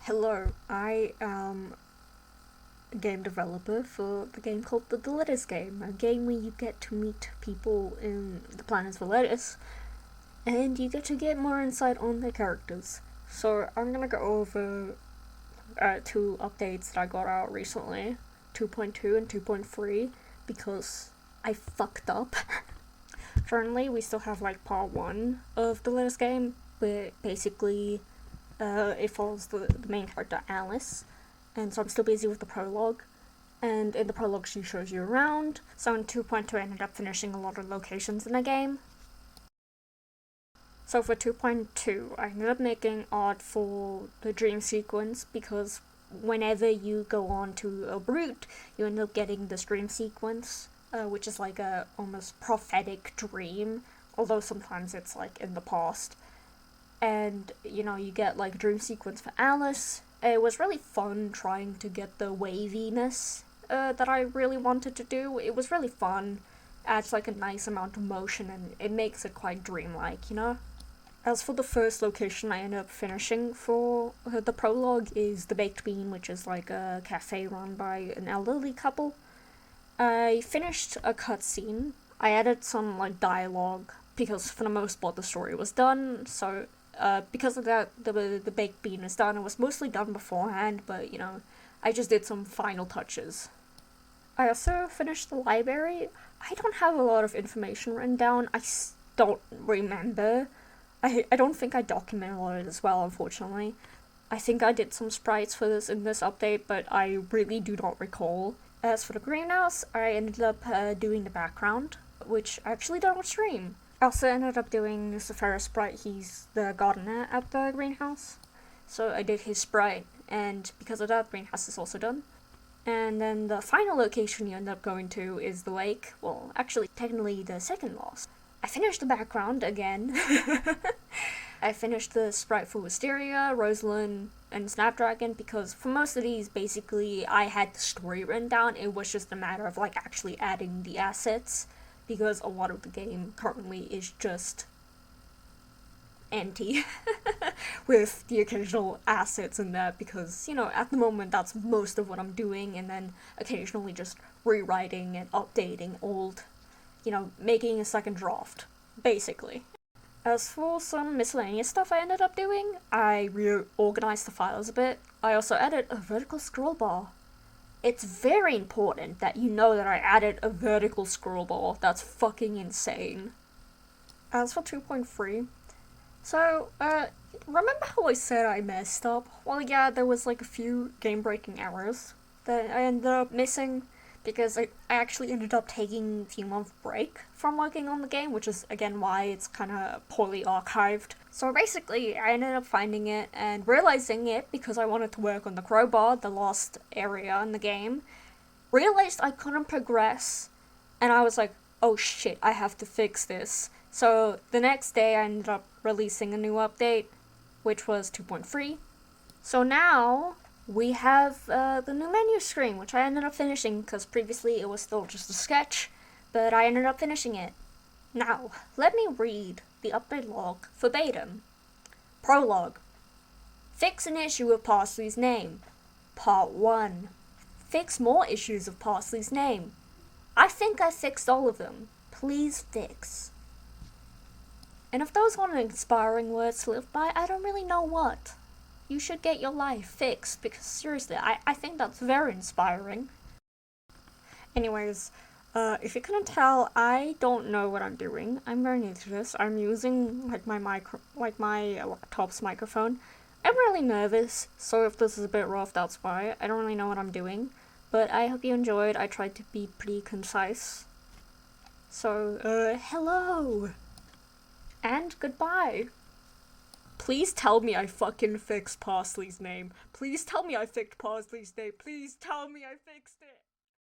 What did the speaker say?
Hello, I am a game developer for the game called the Lettuce Game, a game where you get to meet people in the planets of Lettuce, and you get to get more insight on their characters. So I'm gonna go over two updates that I got out recently, 2.2 and 2.3, because I fucked up. Currently, we still have like part 1 of the Lettuce Game, but basically it follows the main character Alice, and so I'm still busy with the prologue, and in the prologue she shows you around. So in 2.2 I ended up finishing a lot of locations in the game. So for 2.2 I ended up making art for the dream sequence, because whenever you go on to a route you end up getting this dream sequence, which is like a almost prophetic dream, although sometimes it's like in the past. And you get like a dream sequence for Alice. It was really fun trying to get the waviness that I really wanted to do. It was really fun, adds like a nice amount of motion, and it makes it quite dreamlike. As for the first location I ended up finishing for the prologue is the Baked Bean, which is like a cafe run by an elderly couple. I finished a cutscene. I added some like dialogue because for the most part the story was done, so because of that, the baked bean is done. It was mostly done beforehand, but I just did some final touches. I also finished the library. I don't have a lot of information written down. I don't remember. I don't think I documented a lot of it as well, unfortunately. I think I did some sprites for this in this update, but I really do not recall. As for the greenhouse, I ended up doing the background, which I actually did on stream. I also ended up doing Lucifer's sprite. He's the gardener at the greenhouse, so I did his sprite, and because of that, greenhouse is also done. And then the final location you end up going to is the lake. Well, actually, technically the second last. I finished the background again. I finished the sprite for Wisteria, Rosalind, and Snapdragon, because for most of these, basically, I had the story written down. It was just a matter of like actually adding the assets, because a lot of the game currently is just empty with the occasional assets in that, because at the moment that's most of what I'm doing, and then occasionally just rewriting and updating old, making a second draft, basically. As for some miscellaneous stuff I ended up doing, I reorganized the files a bit. I also added a vertical scroll bar. It's very important that you know that I added a vertical scroll bar. That's fucking insane. As for 2.3, so, remember how I said I messed up? Well, yeah, there was like a few game-breaking errors that I ended up missing, because I actually ended up taking a few month break from working on the game, which is again why it's kinda poorly archived. So basically, I ended up finding it and realizing it because I wanted to work on the crowbar, the last area in the game. Realized I couldn't progress, and I was like, oh shit, I have to fix this. So the next day I ended up releasing a new update, which was 2.3. So now we have the new menu screen, which I ended up finishing, because previously it was still just a sketch, but I ended up finishing it. Now, let me read the update log verbatim. Prologue. Fix an issue of Parsley's name. Part 1. Fix more issues of Parsley's name. I think I fixed all of them. Please fix. And if those aren't inspiring words to live by, I don't really know what. You should get your life fixed, because seriously, I think that's very inspiring. Anyways, if you couldn't tell, I don't know what I'm doing. I'm very new to this. I'm using my laptop's microphone. I'm really nervous, so if this is a bit rough, that's why. I don't really know what I'm doing, but I hope you enjoyed. I tried to be pretty concise. So, hello! And goodbye! Please tell me I fucking fixed Parsley's name. Please tell me I fixed Parsley's name. Please tell me I fixed it.